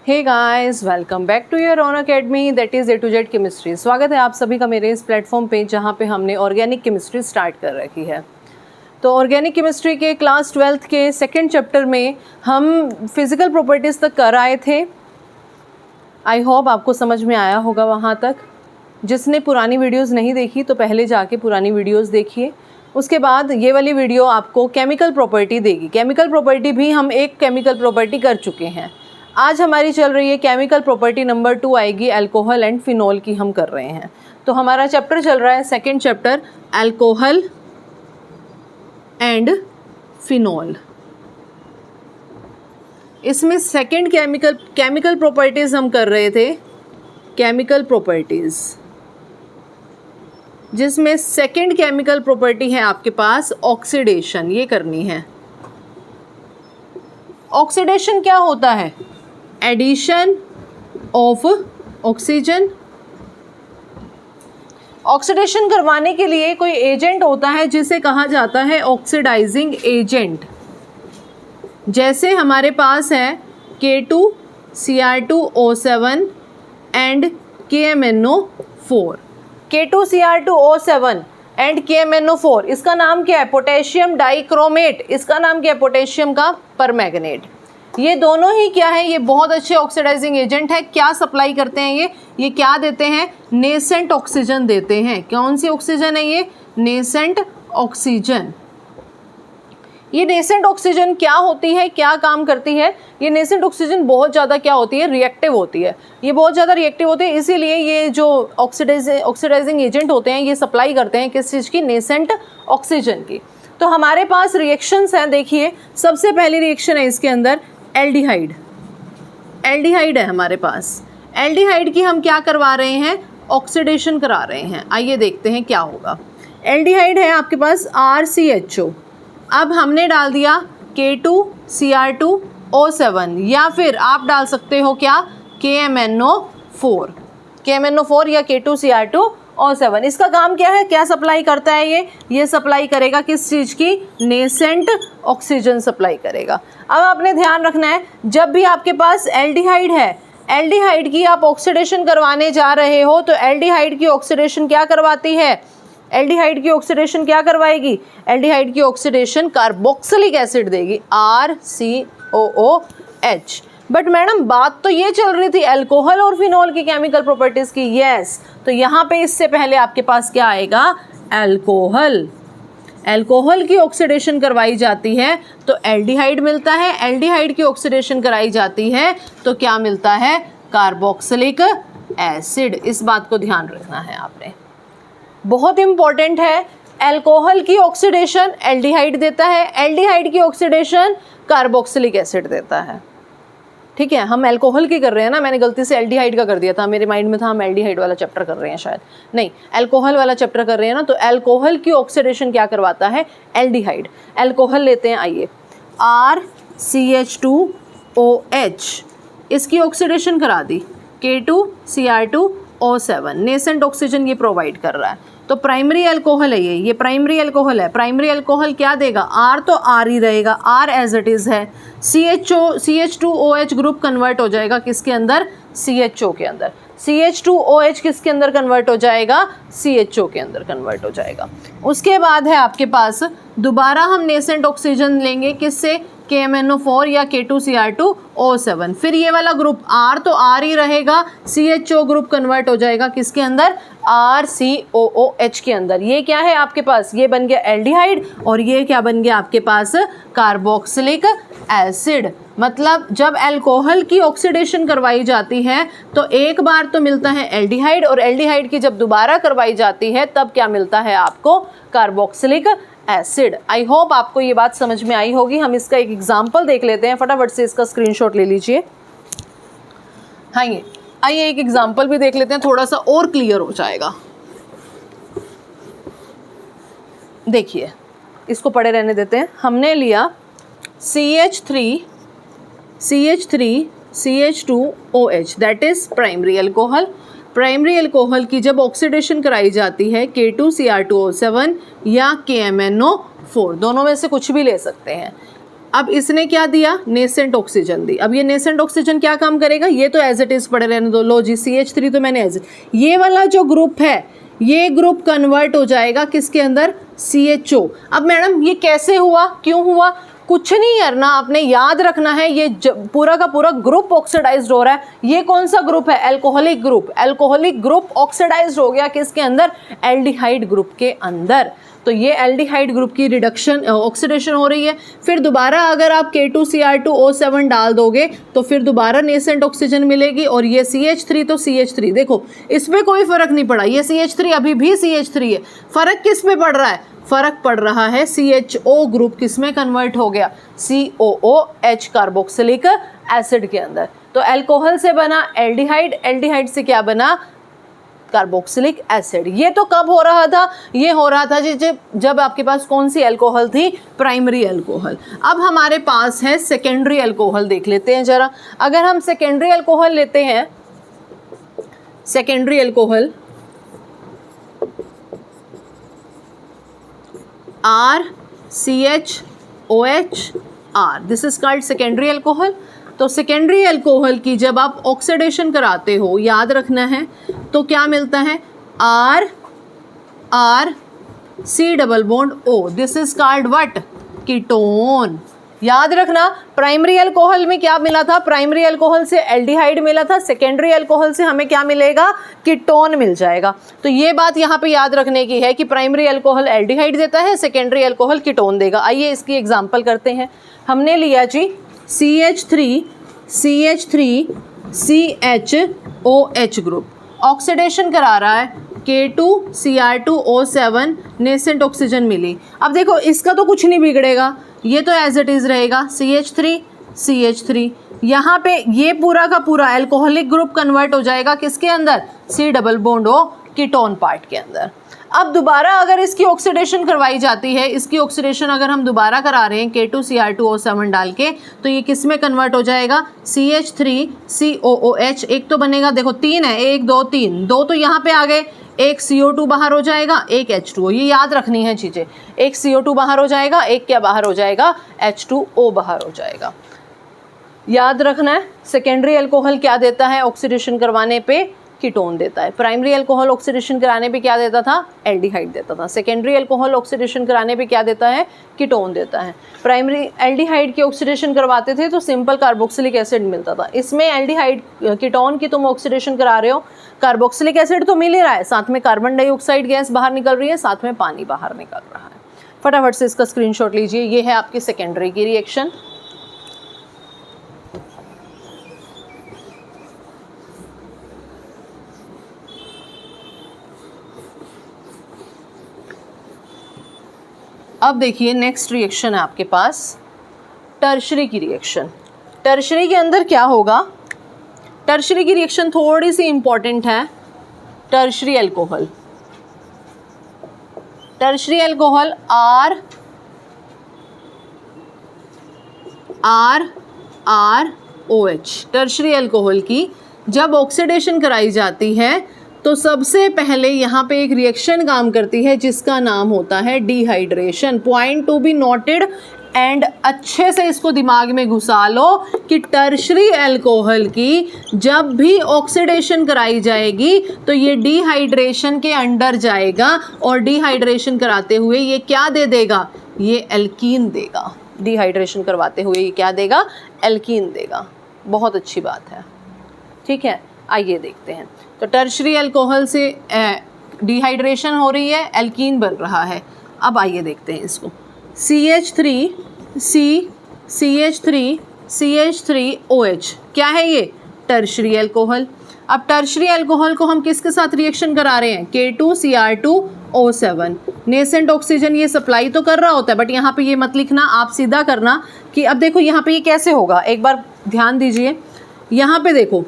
Hey guys, welcome back to your own academy that is A to Z chemistry. स्वागत है आप सभी का मेरे इस प्लेटफॉर्म पे जहाँ पे हमने ऑर्गेनिक केमिस्ट्री स्टार्ट कर रखी है। तो ऑर्गेनिक केमिस्ट्री के क्लास 12th के सेकंड चैप्टर में हम फिज़िकल प्रॉपर्टीज़ तक कर आए थे। आई होप आपको समझ में आया होगा वहाँ तक। जिसने पुरानी वीडियोज़ नहीं देखी तो पहले जाके पुरानी वीडियोज़ देखिए। उसके बाद ये वाली वीडियो आपको केमिकल प्रॉपर्टी देगी। केमिकल प्रॉपर्टी भी हम एक केमिकल प्रॉपर्टी कर चुके हैं। आज हमारी चल रही है केमिकल प्रॉपर्टी नंबर 2 आएगी, अल्कोहल एंड फिनॉल की हम कर रहे हैं। तो हमारा चैप्टर चल रहा है second chapter, alcohol and phenol. इसमें सेकंड केमिकल प्रॉपर्टीज़ हम कर रहे थे, केमिकल प्रॉपर्टीज़, जिसमें सेकंड केमिकल प्रॉपर्टी है आपके पास ऑक्सीडेशन। ये करनी है। ऑक्सीडेशन क्या होता है? Addition of oxygen. ऑक्सीडेशन करवाने के लिए कोई एजेंट होता है जिसे कहा जाता है ऑक्सीडाइजिंग एजेंट। जैसे हमारे पास है K2Cr2O7 and KMnO4। K2Cr2O7 and KMnO4, इसका नाम क्या है? Potassium dichromate. इसका नाम क्या है? पोटेशियम का परमैंगनेट। ये दोनों ही क्या है? ये बहुत अच्छे ऑक्सीडाइजिंग एजेंट है। क्या सप्लाई करते हैं ये क्या देते हैं? नेसेंट ऑक्सीजन देते हैं। कौन सी ऑक्सीजन है ये? Nascent oxygen. ये नेसेंट ऑक्सीजन क्या होती है, क्या काम करती है? ये नेसेंट ऑक्सीजन बहुत ज़्यादा क्या होती है? रिएक्टिव होती है। ये बहुत ज़्यादा रिएक्टिव होती है, इसीलिए ये जो ऑक्सीडाइजिंग एजेंट होते हैं ये सप्लाई करते हैं किस चीज़ की? नेसेंट ऑक्सीजन की। तो हमारे पास रिएक्शंस हैं। देखिए, सबसे पहली रिएक्शन है इसके अंदर एल्डिहाइड। एल्डिहाइड है हमारे पास। एल्डिहाइड की हम क्या करवा रहे हैं? ऑक्सीडेशन करा रहे हैं। आइए देखते हैं क्या होगा। एल्डिहाइड है आपके पास RCHO। अब हमने डाल दिया K2Cr2O7, या फिर आप डाल सकते हो क्या? KMnO4 या K2Cr2O7। इसका काम क्या है? क्या सप्लाई करता है ये सप्लाई करेगा किस चीज़ की? नेसेंट ऑक्सीजन सप्लाई करेगा। अब आपने ध्यान रखना है, जब भी आपके पास एल्डिहाइड है, एल्डिहाइड की आप ऑक्सीडेशन करवाने जा रहे हो तो एल्डिहाइड की ऑक्सीडेशन क्या करवाती है? एल्डिहाइड की ऑक्सीडेशन क्या करवाएगी? एल्डिहाइड की ऑक्सीडेशन कार्बोक्सिलिक एसिड देगी, RCOOH। बट मैडम, बात तो ये चल रही थी अल्कोहल और फिनॉल की केमिकल प्रॉपर्टीज़ की। यस, तो यहाँ पे इससे पहले आपके पास क्या आएगा? अल्कोहल। अल्कोहल की ऑक्सीडेशन करवाई जाती है तो एल्डिहाइड मिलता है। एल्डिहाइड की ऑक्सीडेशन कराई जाती है तो क्या मिलता है? Carboxylic acid. इस बात को ध्यान रखना है आपने, बहुत इंपॉर्टेंट है। अल्कोहल की ऑक्सीडेशन एल्डिहाइड देता है, एल्डिहाइड की ऑक्सीडेशन कार्बोक्सिलिक एसिड देता है। ठीक है, हम अल्कोहल की कर रहे हैं ना, मैंने गलती से एल्डिहाइड का कर दिया था, मेरे माइंड में था हम एल्डिहाइड वाला चैप्टर कर रहे हैं, शायद नहीं, अल्कोहल वाला चैप्टर कर रहे हैं ना। तो अल्कोहल की ऑक्सीडेशन क्या करवाता है? एल्डिहाइड। अल्कोहल लेते हैं, आइए, RCH2OH, इसकी ऑक्सीडेशन करा दी K2Cr2O7। नेसेंट ऑक्सीजन ये प्रोवाइड कर रहा है, तो प्राइमरी अल्कोहल है ये प्राइमरी अल्कोहल है। प्राइमरी अल्कोहल क्या देगा? R तो R ही रहेगा, R एज इट इज़ है। CH2OH ग्रुप कन्वर्ट हो जाएगा किसके अंदर? CHO के अंदर। CH2OH किसके अंदर कन्वर्ट हो जाएगा? CHO के अंदर कन्वर्ट हो जाएगा। उसके बाद है आपके पास, दोबारा हम नेसेंट ऑक्सीजन लेंगे किससे? KMnO4 या K2Cr2O7। फिर ये वाला ग्रुप R तो R ही रहेगा, CHO ग्रुप कन्वर्ट हो जाएगा किसके अंदर? RCOOH के अंदर। ये क्या है आपके पास? ये बन गया एल्डिहाइड, और ये क्या बन गया आपके पास? Carboxylic acid. मतलब जब अल्कोहल की ऑक्सीडेशन करवाई जाती है तो एक बार तो मिलता है एल्डिहाइड, और एल्डिहाइड की जब दोबारा करवाई जाती है तब क्या मिलता है आपको? Carboxylic acid. आई होप आपको ये बात समझ में आई होगी। हम इसका एक एग्जाम्पल देख लेते हैं, फटाफट से इसका स्क्रीनशॉट ले लीजिए। हाँ, ये आइए एक एग्जाम्पल भी देख लेते हैं, थोड़ा सा और क्लियर हो जाएगा। देखिए, इसको पढ़े रहने देते हैं। हमने लिया CH3CH2OH, that is primary alcohol. Primary alcohol की जब ऑक्सीडेशन कराई जाती है K2Cr2O7 या KMnO4, दोनों में से कुछ भी ले सकते हैं। अब इसने क्या दिया, नेसेंट ऑक्सीजन दी। अब ये नेसेंट ऑक्सीजन क्या काम करेगा, ये तो एज इट इज पड़े रहने दो। लो जी, CH3 तो मैंने एज, ये वाला जो ग्रुप है ये ग्रुप कन्वर्ट हो जाएगा किसके अंदर, CHO। अब मैडम ये कैसे हुआ, क्यों हुआ, कुछ नहीं करना, आपने याद रखना है ये पूरा का पूरा ग्रुप ऑक्सीडाइज्ड हो रहा है। ये कौन सा ग्रुप है, alcoholic group. Alcoholic group oxidised हो गया किसके अंदर, एल्डिहाइड ग्रुप के अंदर। तो ये एल्डिहाइड ग्रुप की रिडक्शन ऑक्सीडेशन हो रही है। फिर दोबारा अगर आप K2Cr2O7 डाल दोगे तो फिर दोबारा नेसेंट ऑक्सीजन मिलेगी, और ये CH3 तो CH3, देखो इसमें कोई फर्क नहीं पड़ा, ये CH3 अभी भी CH3 है। फर्क किस में पड़ रहा है, फर्क पड़ रहा है CHO ग्रुप किस में कन्वर्ट हो गया, COOH कार्बोक्सिलिक एसिड के अंदर। तो अल्कोहल से बना एल्डिहाइड, एल्डिहाइड से क्या बना, कार्बोक्सिलिक एसिड। ये तो कब हो रहा था, ये हो रहा था जब आपके पास कौन सी अल्कोहल थी, प्राइमरी अल्कोहल। अब हमारे पास है सेकेंडरी अल्कोहल, देख लेते हैं जरा। अगर हम सेकेंडरी अल्कोहल लेते हैं, secondary alcohol RCHOHR, this is called secondary alcohol. तो सेकेंडरी अल्कोहल की जब आप ऑक्सीडेशन कराते हो, याद रखना है, तो क्या मिलता है, C double bond O, this is called what, ketone. याद रखना, प्राइमरी अल्कोहल में क्या मिला था, प्राइमरी अल्कोहल से एल्डिहाइड मिला था, सेकेंडरी अल्कोहल से हमें क्या मिलेगा, कीटोन मिल जाएगा। तो ये बात यहाँ पे याद रखने की है कि प्राइमरी अल्कोहल एल्डिहाइड देता है, सेकेंडरी अल्कोहल कीटोन देगा। आइए इसकी एग्जांपल करते हैं। हमने लिया जी CH3CHOH ग्रुप, ऑक्सीडेशन करा रहा है, K2Cr2O7 नेसेंट ऑक्सीजन मिली। अब देखो इसका तो कुछ नहीं बिगड़ेगा, ये तो एज इट इज़ रहेगा, CH3 यहाँ पे ये पूरा का पूरा अल्कोहलिक ग्रुप कन्वर्ट हो जाएगा किसके अंदर, C double bond O ketone part के अंदर। अब दोबारा अगर इसकी ऑक्सीडेशन करवाई जाती है, इसकी ऑक्सीडेशन अगर हम दोबारा करा रहे हैं K2Cr2O7 डाल के, तो ये किस में कन्वर्ट हो जाएगा, CH3COOH। एक तो बनेगा, देखो 3 है, 1 2 3, 2 तो यहाँ पे आ गए, एक CO2 बाहर हो जाएगा, एक H2O। ये याद रखनी है चीज़ें, एक CO2 बाहर हो जाएगा, एक क्या बाहर हो जाएगा, H2O बाहर हो जाएगा। याद रखना है, सेकेंडरी अल्कोहल क्या देता है, ऑक्सीडेशन करवाने पे कीटोन देता है। प्राइमरी अल्कोहल ऑक्सीडेशन कराने पे क्या देता था, एल्डिहाइड देता था। सेकेंडरी अल्कोहल ऑक्सीडेशन कराने पे क्या देता है, कीटोन देता है। प्राइमरी एल्डिहाइड की ऑक्सीडेशन करवाते थे तो सिंपल कार्बोक्सिलिक एसिड मिलता था। इसमें एल्डिहाइड कीटोन की तुम ऑक्सीडेशन करा रहे हो, कार्बोक्सिलिक एसिड तो मिल ही रहा है, साथ में कार्बन डाइऑक्साइड गैस बाहर निकल रही है, साथ में पानी बाहर निकल रहा है। फटाफट से इसका स्क्रीनशॉट लीजिए। ये है आपकी सेकेंडरी की रिएक्शन। अब देखिए नेक्स्ट रिएक्शन है आपके पास टर्शरी की रिएक्शन। टर्शरी के अंदर क्या होगा, टर्शरी की रिएक्शन थोड़ी सी इंपॉर्टेंट है। Tertiary alcohol, tertiary alcohol ROH, tertiary alcohol की जब ऑक्सीडेशन कराई जाती है तो सबसे पहले यहाँ पे एक रिएक्शन काम करती है जिसका नाम होता है dehydration. Point to be noted and अच्छे से इसको दिमाग में घुसा लो कि टर्शरी अल्कोहल की जब भी ऑक्सीडेशन कराई जाएगी तो ये डिहाइड्रेशन के अंडर जाएगा और डिहाइड्रेशन कराते हुए ये क्या दे देगा, ये एल्कीन देगा। डिहाइड्रेशन करवाते हुए ये क्या देगा, एल्कीन देगा। बहुत अच्छी बात है, ठीक है। आइए देखते हैं। तो टर्शरी अल्कोहल से डिहाइड्रेशन हो रही है, एल्कीन बन रहा है। अब आइए देखते हैं इसको। CH3OH क्या है ये, टर्शरी अल्कोहल। अब टर्शरी अल्कोहल को हम किसके साथ रिएक्शन करा रहे हैं, K2Cr2O7। नेसेंट ऑक्सीजन ये सप्लाई तो कर रहा होता है, बट यहाँ पे ये मत लिखना, आप सीधा करना कि अब देखो यहाँ पे ये कैसे होगा। एक बार ध्यान दीजिए, यहाँ पे देखो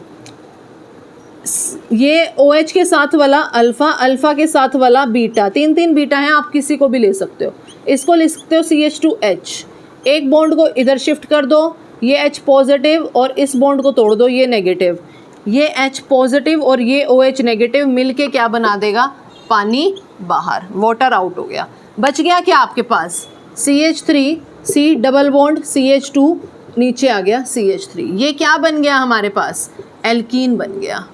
ये OH के साथ वाला अल्फ़ा, अल्फ़ा के साथ वाला बीटा, 3 बीटा हैं, आप किसी को भी ले सकते हो। इसको लिख सकते हो CH2H। एक बॉन्ड को इधर शिफ्ट कर दो, ये H पॉजिटिव, और इस बॉन्ड को तोड़ दो, ये नेगेटिव। ये H पॉजिटिव और ये OH नेगेटिव मिलके क्या बना देगा, पानी बाहर, वाटर आउट हो गया। बच गया क्या आपके पास, CH3 C double bond CH2 नीचे आ गया CH3, ये क्या बन गया हमारे पास, एल्कीन बन गया।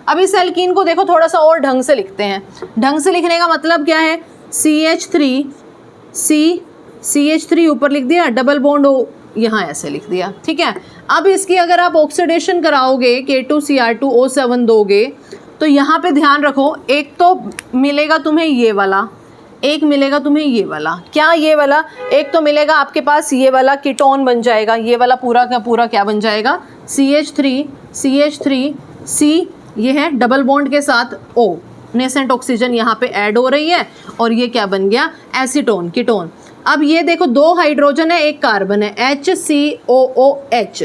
अब इस एल्कीन को देखो थोड़ा सा और ढंग से लिखते हैं। ढंग से लिखने का मतलब क्या है, CH3 CH3 ऊपर लिख दिया, डबल बॉन्ड O यहाँ ऐसे लिख दिया, ठीक है। अब इसकी अगर आप ऑक्सीडेशन कराओगे K2Cr2O7 दोगे तो यहाँ पे ध्यान रखो, एक तो मिलेगा तुम्हें ये वाला, एक मिलेगा तुम्हें ये वाला। क्या ये वाला, एक तो मिलेगा आपके पास ये वाला कीटोन बन जाएगा, ये वाला पूरा का पूरा क्या बन जाएगा, CH3 C, ये है डबल बॉन्ड के साथ O, नेसेंट ऑक्सीजन यहाँ पे ऐड हो रही है, और ये क्या बन गया, एसीटोन कीटोन। अब ये देखो दो हाइड्रोजन है एक कार्बन है, HCOOH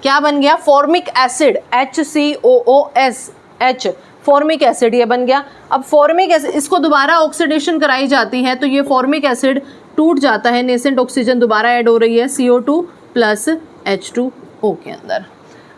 क्या बन गया, formic acid, HCOOH formic acid ये बन गया। अब फॉर्मिक एसिड इसको दोबारा ऑक्सीडेशन कराई जाती है तो ये फॉर्मिक एसिड टूट जाता है, नेसेंट ऑक्सीजन दोबारा ऐड हो रही है CO2 प्लस H2O के अंदर।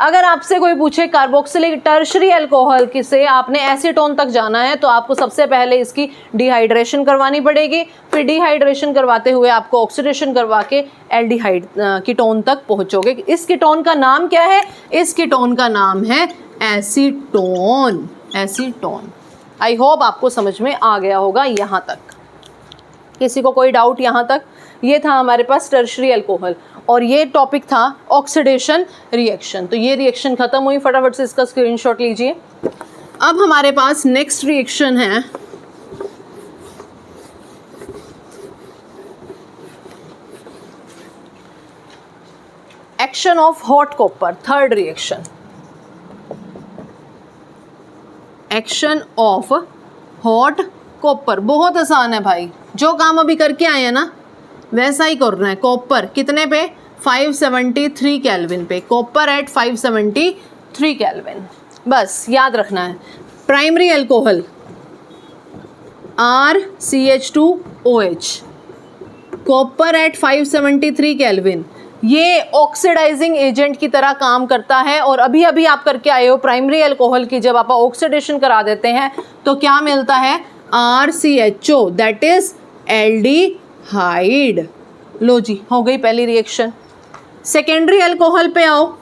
अगर आपसे कोई पूछे कार्बोक्सिलिक टर्शरी अल्कोहल से आपने एसीटोन तक जाना है तो आपको सबसे पहले इसकी डिहाइड्रेशन करवानी पड़ेगी, फिर डिहाइड्रेशन करवाते हुए आपको ऑक्सीडेशन करवा के एल्डिहाइड कीटोन तक पहुंचोगे। इस कीटोन का नाम क्या है, इस कीटोन का नाम है एसीटोन। एसीटोन। आई होप आपको समझ में आ गया होगा यहाँ तक, किसी को कोई डाउट यहाँ तक। ये था हमारे पास टर्शरी अल्कोहल और ये टॉपिक था ऑक्सीडेशन रिएक्शन। तो ये रिएक्शन खत्म हुई, फटाफट से इसका स्क्रीनशॉट लीजिए। अब हमारे पास नेक्स्ट रिएक्शन है action of hot copper, third reaction. Action of hot copper बहुत आसान है भाई, जो काम अभी करके आए हैं ना वैसा ही करना है। कॉपर कितने पे, 573 केल्विन पे, कॉपर एट 573 केल्विन, बस याद रखना है। Primary alcohol RCH2OH, copper at 573 kelvin, ये ऑक्सीडाइजिंग एजेंट की तरह काम करता है। और अभी अभी आप करके आए हो प्राइमरी अल्कोहल की, जब आप ऑक्सीडेशन करा देते हैं तो क्या मिलता है, RCHO, दैट इज एल्डिहाइड। लो जी, हो गई पहली रिएक्शन। सेकेंडरी अल्कोहल पे आओ,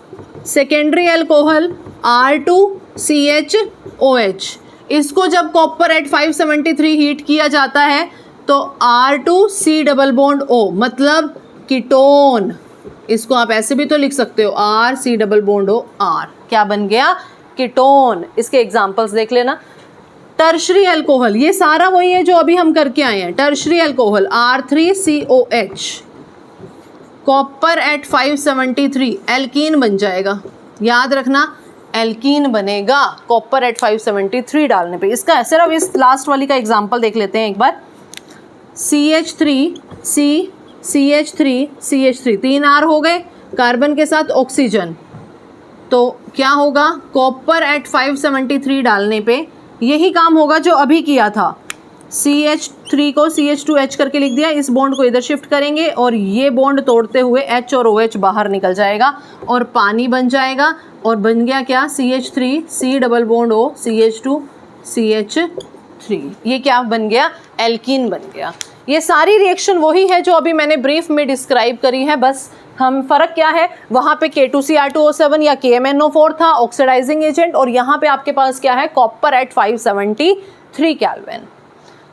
सेकेंडरी अल्कोहल R2CHOH, इसको जब कॉपर एट 573 हीट किया जाता है तो R2C डबल बॉन्ड O, मतलब कीटोन। इसको आप ऐसे भी तो लिख सकते हो, RC double bond O R, क्या बन गया, कीटोन। इसके एग्जांपल्स देख लेना। टर्शरी अल्कोहल, ये सारा वही है जो अभी हम करके आए हैं। Tertiary alcohol R3COH, copper at 573, alkene बन जाएगा, याद रखना एल्कीन बनेगा कॉपर एट 573 डालने पे। इसका सिर्फ इस लास्ट वाली का एग्जांपल देख लेते हैं एक बार। CH3 तीन R हो गए, कार्बन के साथ ऑक्सीजन, तो क्या होगा, कॉपर एट 573 डालने पे यही काम होगा जो अभी किया था। CH3 को CH2H करके लिख दिया, इस बॉन्ड को इधर शिफ्ट करेंगे और ये बॉन्ड तोड़ते हुए H और OH बाहर निकल जाएगा और पानी बन जाएगा। और बन गया क्या, CH3 C double bond O CH2 CH3, ये क्या बन गया, एल्कीन बन गया। ये सारी रिएक्शन वही है जो अभी मैंने ब्रीफ में डिस्क्राइब करी है, बस हम फ़र्क क्या है, वहाँ पे K2Cr2O7 या KMnO4 था ऑक्सीडाइजिंग एजेंट, और यहाँ पे आपके पास क्या है, कॉपर एट 573 केल्विन।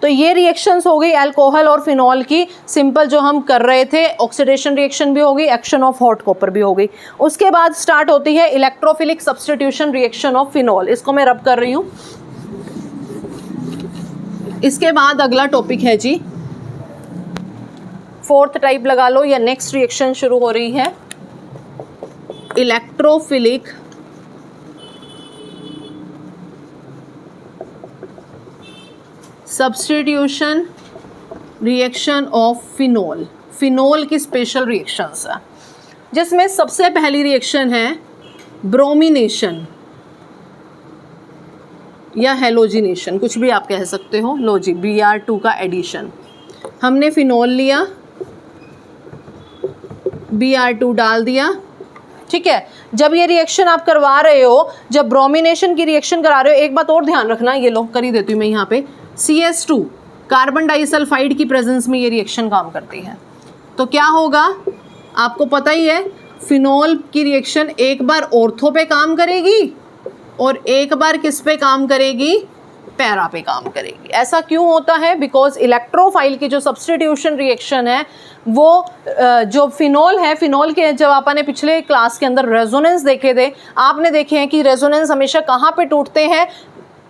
तो ये रिएक्शंस हो गई अल्कोहल और फिनॉल की, सिंपल जो हम कर रहे थे। ऑक्सीडेशन रिएक्शन भी हो गई, एक्शन ऑफ हॉट कॉपर भी हो गई। उसके बाद स्टार्ट होती है electrophilic substitution reaction of phenol, इसको मैं रब कर रही हूँ। इसके बाद अगला टॉपिक है जी, फोर्थ टाइप लगा लो या नेक्स्ट रिएक्शन शुरू हो रही है, electrophilic substitution reaction of phenol. Phenol की स्पेशल रिएक्शंस है, जिसमें सबसे पहली रिएक्शन है ब्रोमिनेशन या हेलोजिनेशन, कुछ भी आप कह सकते हो। लो जी, Br2 का एडिशन, हमने फिनॉल लिया, Br2 डाल दिया, ठीक है। जब ये रिएक्शन आप करवा रहे हो, जब ब्रोमिनेशन की रिएक्शन करा रहे हो, एक बात और ध्यान रखना, ये लो कर ही देती हूँ मैं यहाँ पे, CS2 कार्बन डाइसल्फाइड की प्रेजेंस में ये रिएक्शन काम करती है। तो क्या होगा, आपको पता ही है, फिनोल की रिएक्शन एक बार ऑर्थो पे काम करेगी और एक बार किस पे काम करेगी, पैरा पे काम करेगी। ऐसा क्यों होता है, बिकॉज इलेक्ट्रोफाइल की जो सब्स्टिट्यूशन रिएक्शन है वो जो फिनोल है, फिनोल के जब आपने पिछले क्लास के अंदर रेजोनेंस देखे थे, आपने देखे हैं कि रेजोनेंस हमेशा कहाँ पे टूटते हैं,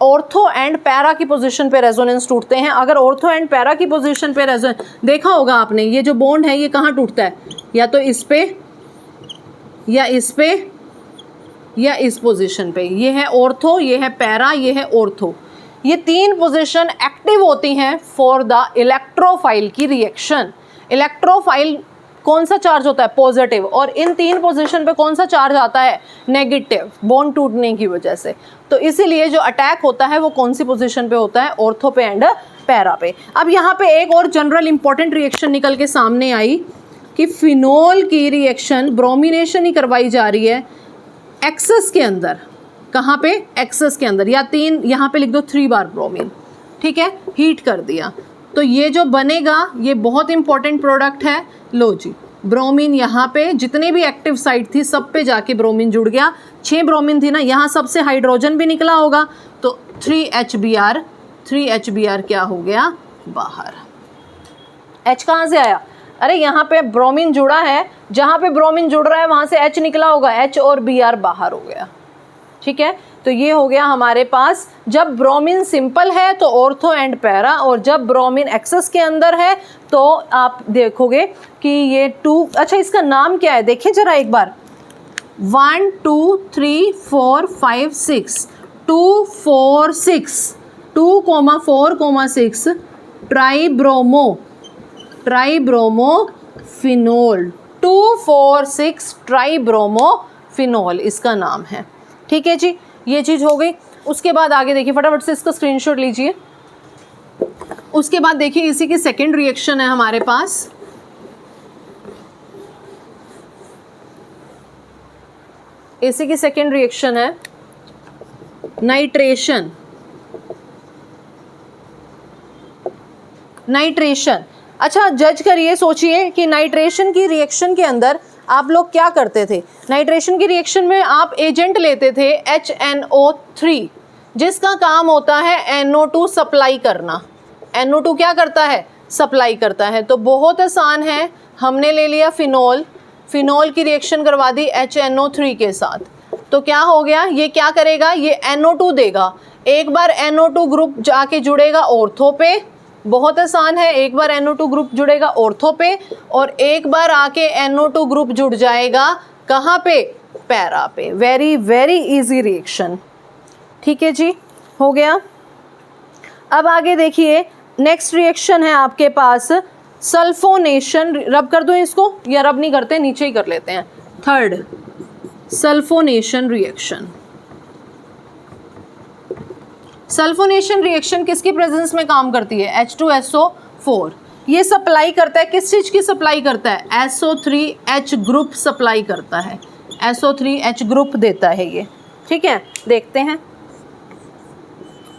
ऑर्थो एंड पैरा की पोजीशन पे रेजोनेंस टूटते हैं। अगर ऑर्थो एंड पैरा की पोजीशन पे रेजोनेंस देखा होगा आपने, ये जो बॉन्ड है ये कहाँ टूटता है, या तो इस पे या इस पे या इस पोजीशन पे। ये है ऑर्थो, ये है पैरा, ये है ऑर्थो। ये तीन पोजीशन एक्टिव होती हैं फॉर द इलेक्ट्रोफाइल की रिएक्शन। इलेक्ट्रोफाइल कौन सा चार्ज होता है, पॉजिटिव, और इन तीन पोजीशन पे कौन सा चार्ज आता है, नेगेटिव, बॉन्ड टूटने की वजह से। तो इसीलिए जो अटैक होता है वो कौन सी पोजीशन पे होता है, ऑर्थो पे एंड पैरा पे। अब यहाँ पे एक और जनरल इंपॉर्टेंट रिएक्शन निकल के सामने आई कि फिनोल की रिएक्शन ब्रोमिनेशन ही करवाई जा रही है एक्सेस के अंदर। कहाँ पे, एक्सेस के अंदर, या तीन यहाँ पे लिख दो 3 बार ब्रोमीन, ठीक है, हीट कर दिया तो ये जो बनेगा ये बहुत इंपॉर्टेंट प्रोडक्ट है। लो जी, ब्रोमीन यहाँ पे जितने भी एक्टिव साइट थी सब पे जाके ब्रोमीन जुड़ गया। 6 ब्रोमीन थी ना, यहाँ सबसे हाइड्रोजन भी निकला होगा तो 3HBr क्या हो गया, बाहर। H कहाँ से आया, अरे यहाँ पे ब्रोमीन जुड़ा है, जहाँ पे ब्रोमीन जुड़ रहा है वहाँ से H निकला होगा, H और Br बाहर हो गया, ठीक है। तो ये हो गया हमारे पास, जब ब्रोमीन सिंपल है तो ऑर्थो एंड पैरा, और जब ब्रोमीन एक्सेस के अंदर है तो आप देखोगे कि ये 2, अच्छा इसका नाम क्या है देखिए जरा एक बार, 1 2 3 4 5 6 2 4 6 2,4,6 ट्राइब्रोमोफिनोल, 2,4,6 ट्राइब्रोमोफिनोल इसका नाम है, ठीक है जी। ये चीज़ हो गई। उसके बाद आगे देखिए, फटाफट से इसका स्क्रीनशॉट लीजिए। उसके बाद देखिए इसी की सेकेंड रिएक्शन है हमारे पास, इसी की सेकेंड रिएक्शन है नाइट्रेशन। अच्छा जज करिए, सोचिए कि नाइट्रेशन की रिएक्शन के अंदर आप लोग क्या करते थे। नाइट्रेशन की रिएक्शन में आप एजेंट लेते थे HNO3, जिसका काम होता है NO2 सप्लाई करना। NO2 क्या करता है, सप्लाई करता है। तो बहुत आसान है, हमने ले लिया फिनोल, फिनोल की रिएक्शन करवा दी HNO3 के साथ, तो क्या हो गया, ये क्या करेगा, ये NO2 देगा। एक बार NO2 ग्रुप जाके जुड़ेगा ऑर्थो पे, बहुत आसान है, एक बार NO2 ग्रुप जुड़ेगा ऑर्थो पे, और एक बार आके NO2 ग्रुप जुड़ जाएगा कहाँ पे, पैरा पे। वेरी वेरी इजी रिएक्शन, ठीक है जी, हो गया। अब आगे देखिए, नेक्स्ट रिएक्शन है आपके पास सल्फोनेशन। रब कर दूं इसको, या रब नहीं करते, नीचे ही कर लेते हैं। Third, sulphonation reaction. Sulphonation reaction किसकी प्रेजेंस में काम करती है, H2SO4। ये सप्लाई करता है, किस चीज़ की सप्लाई करता है, SO3H ग्रुप सप्लाई करता है, SO3H ग्रुप देता है ये, ठीक है। देखते हैं,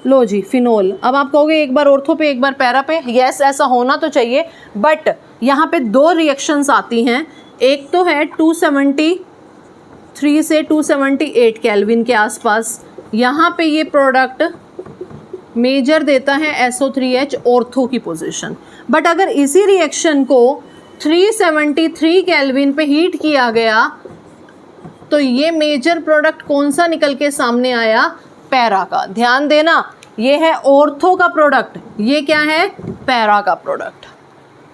लो जी फिनोल। अब आप कहोगे एक बार ऑर्थो पे एक बार पैरा पे, यस ऐसा होना तो चाहिए, बट यहाँ पे 2 रिएक्शंस आती हैं। एक तो है 273 से 278 केल्विन के आसपास, यहाँ पे ये प्रोडक्ट मेजर देता है SO3H ऑर्थो की पोजीशन। बट अगर इसी रिएक्शन को 373 केल्विन पे हीट किया गया तो ये मेजर प्रोडक्ट कौन सा निकल के सामने आया, पैरा का। ध्यान देना, ये है ऑर्थो का प्रोडक्ट, ये क्या है, पैरा का प्रोडक्ट,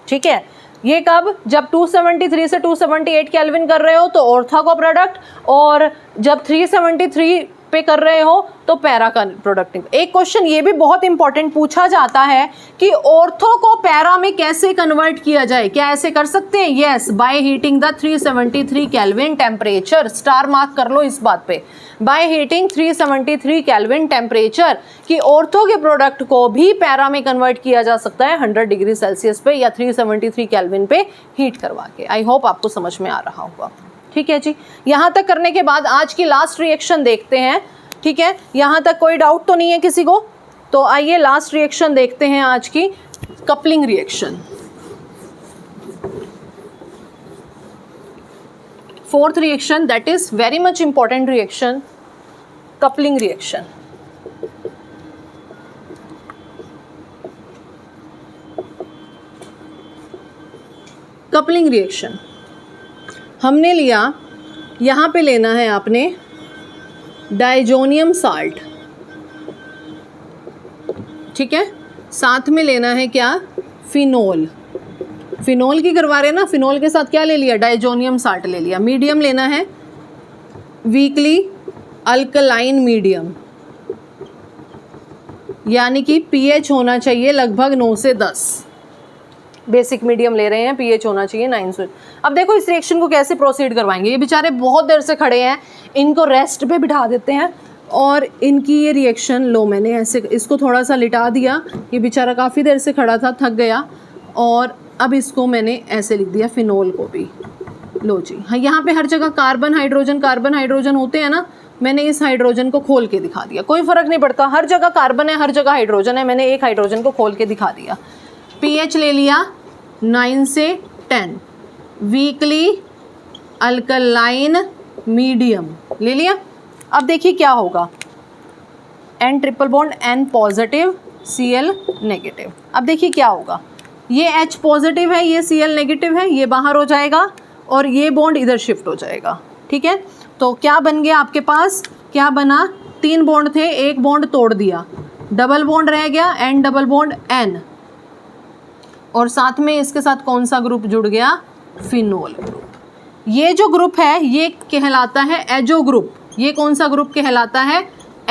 ठीक है। ये कब, जब 273 से 278 केल्विन कर रहे हो तो ऑर्थो का प्रोडक्ट, और जब 373 पे कर रहे हो तो पैरा का प्रोडक्ट। एक क्वेश्चन ये भी बहुत इंपॉर्टेंट पूछा जाता है कि ऑर्थो को पैरा में कैसे कन्वर्ट किया जाए, क्या ऐसे कर सकते हैं, yes, by heating the 373 kelvin temperature. Star mark कर लो इस बात पे, बाय हीटिंग 373 केल्विन टेम्परेचर, कि ऑर्थो के प्रोडक्ट को भी पैरा में कन्वर्ट किया जा सकता है 100 डिग्री सेल्सियस पे या 373 केल्विन पे हीट करवा के। आई होप आपको समझ में आ रहा होगा, ठीक है जी। यहाँ तक करने के बाद आज की लास्ट रिएक्शन देखते हैं, ठीक है। यहाँ तक कोई डाउट तो नहीं है किसी को, तो आइए लास्ट रिएक्शन देखते हैं आज की, coupling reaction. Fourth reaction that is very much important reaction, coupling reaction. Coupling reaction हमने लिया, यहाँ पे लेना है आपने डाइजोनियम साल्ट, ठीक है, साथ में लेना है क्या, फिनोल। फिनोल की करवा रहे हैं ना, फिनोल के साथ क्या ले लिया, डाइजोनियम साल्ट ले लिया। मीडियम लेना है वीकली अल्कलाइन मीडियम, यानी कि पीएच होना चाहिए लगभग 9 से 10। बेसिक मीडियम ले रहे हैं, पीएच होना चाहिए 9 से। अब देखो इस रिएक्शन को कैसे प्रोसीड करवाएंगे। ये बेचारे बहुत देर से खड़े हैं, इनको रेस्ट पे बिठा देते हैं और इनकी ये रिएक्शन लो, मैंने ऐसे इसको थोड़ा सा लिटा दिया, ये बेचारा काफ़ी देर से खड़ा था, थक गया, और अब इसको मैंने ऐसे लिख दिया, फिनोल को भी लो जी। हाँ, यहाँ पे हर जगह कार्बन हाइड्रोजन होते हैं ना, मैंने इस हाइड्रोजन को खोल के दिखा दिया, कोई फ़र्क नहीं पड़ता, हर जगह कार्बन है, हर जगह हाइड्रोजन है, मैंने एक हाइड्रोजन को खोल के दिखा दिया। पीएच ले लिया 9 से 10, वीकली अल्कलाइन मीडियम ले लिया। अब देखिए क्या होगा, N triple bond N positive Cl negative. अब देखिए क्या होगा, ये H पॉजिटिव है, ये Cl नेगेटिव है, ये बाहर हो जाएगा और ये बॉन्ड इधर शिफ्ट हो जाएगा, ठीक है। तो क्या बन गया आपके पास, क्या बना, 3 बॉन्ड थे, एक बॉन्ड तोड़ दिया, डबल बॉन्ड रह गया N डबल बॉन्ड N, और साथ में इसके साथ कौन सा ग्रुप जुड़ गया, फिनोल ग्रुप। ये जो ग्रुप है ये कहलाता है एजो ग्रुप। ये कौन सा ग्रुप कहलाता है,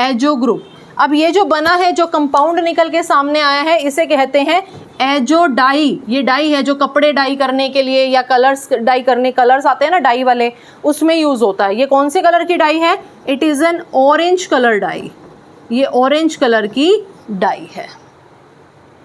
एजो ग्रुप। अब ये जो बना है, जो कंपाउंड निकल के सामने आया है, इसे कहते हैं एजो डाई। ये डाई है जो कपड़े डाई करने के लिए या कलर्स डाई करने, कलर्स आते हैं ना डाई वाले, उसमें यूज़ होता है। ये कौन से कलर की डाई है, it is an orange colour dye, ये ऑरेंज कलर की डाई है,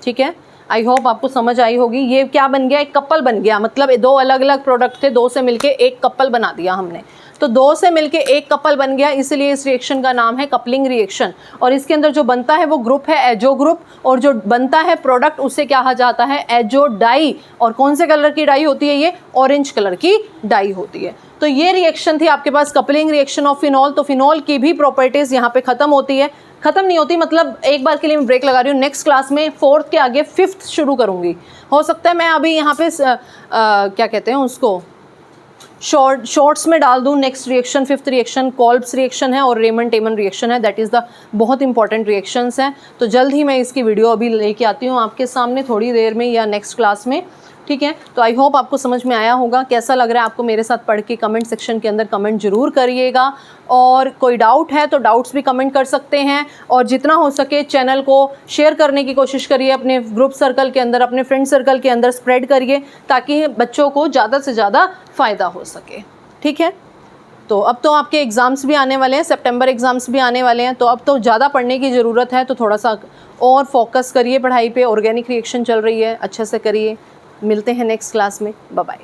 ठीक है। आई होप आपको समझ आई होगी। ये क्या बन गया, एक कपल बन गया, मतलब 2 अलग अलग प्रोडक्ट थे, 2 से मिलके एक कपल बना दिया हमने। तो 2 से मिलके एक कपल बन गया, इसलिए इस रिएक्शन का नाम है कपलिंग रिएक्शन। और इसके अंदर जो बनता है वो ग्रुप है एजो ग्रुप, और जो बनता है प्रोडक्ट उसे कहा जाता है एजो डाई। और कौन से कलर की डाई होती है, ये ऑरेंज कलर की डाई होती है। तो ये रिएक्शन थी आपके पास कपलिंग रिएक्शन ऑफ फिनॉल। तो फिनॉल की भी प्रॉपर्टीज़ यहाँ पे ख़त्म होती है, ख़त्म नहीं होती, मतलब एक बार के लिए मैं ब्रेक लगा रही हूँ। नेक्स्ट क्लास में 4th के आगे 5th शुरू करूँगी। हो सकता है मैं अभी यहाँ पे क्या कहते हैं उसको, शॉर्ट्स में डाल दूँ। Next reaction 5th reaction Kolbe's reaction है और रेमन टेमन रिएक्शन है, दैट इज़ द बहुत इंपॉर्टेंट रिएक्शंस हैं। तो जल्द ही मैं इसकी वीडियो अभी लेके आती हूँ आपके सामने, थोड़ी देर में या नेक्स्ट क्लास में, ठीक है। तो आई होप आपको समझ में आया होगा। कैसा लग रहा है आपको मेरे साथ पढ़ के, कमेंट सेक्शन के अंदर कमेंट जरूर करिएगा। और कोई डाउट है तो डाउट्स भी कमेंट कर सकते हैं, और जितना हो सके चैनल को शेयर करने की कोशिश करिए, अपने ग्रुप सर्कल के अंदर, अपने फ्रेंड सर्कल के अंदर स्प्रेड करिए, ताकि बच्चों को ज़्यादा से ज़्यादा फ़ायदा हो सके, ठीक है। तो अब तो आपके एग्ज़ाम्स भी आने वाले हैं, सितंबर एग्ज़ाम्स भी आने वाले हैं, तो अब तो ज़्यादा पढ़ने की ज़रूरत है। तो थोड़ा सा और फोकस करिए पढ़ाई पे। ऑर्गेनिक रिएक्शन चल रही है, अच्छे से करिए। मिलते हैं नेक्स्ट क्लास में, बाय बाय।